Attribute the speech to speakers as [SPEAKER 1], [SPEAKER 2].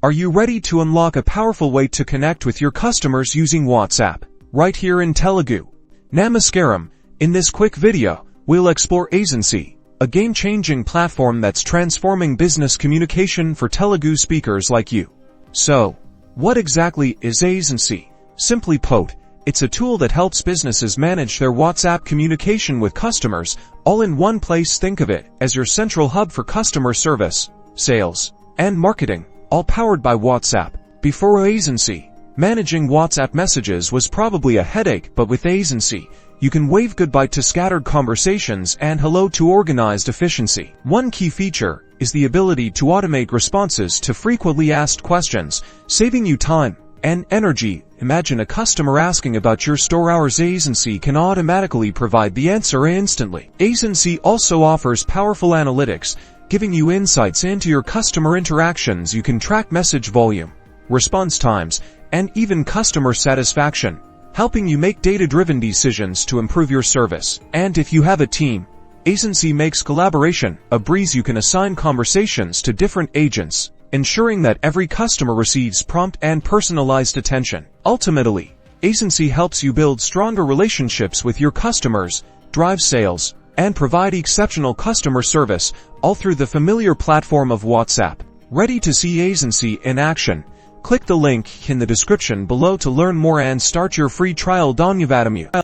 [SPEAKER 1] Are you ready to unlock a powerful way to connect with your customers using WhatsApp? Right here in Telugu. Namaskaram. In this quick video, we'll explore Aisensy, a game-changing platform that's transforming business communication for Telugu speakers like you. So, what exactly is Aisensy? Simply put, it's a tool that helps businesses manage their WhatsApp communication with customers, all in one place. Think of it as your central hub for customer service, sales, and marketing, all powered by WhatsApp. Before Aisensy, managing WhatsApp messages was probably a headache, but with Aisensy, you can wave goodbye to scattered conversations and hello to organized efficiency. One key feature is the ability to automate responses to frequently asked questions, saving you time and energy. Imagine a customer asking about your store hours. Aisensy can automatically provide the answer instantly. Aisensy also offers powerful analytics, giving you insights into your customer interactions. You can track message volume, response times, and even customer satisfaction, helping you make data-driven decisions to improve your service. And if you have a team, Aisensy makes collaboration a breeze. You can assign conversations to different agents, ensuring that every customer receives prompt and personalized attention. Ultimately, Aisensy helps you build stronger relationships with your customers, drive sales, and provide exceptional customer service, all through the familiar platform of WhatsApp. Ready to see Aisensy in action? Click the link in the description below to learn more and start your free trial. Dhanyavadamu.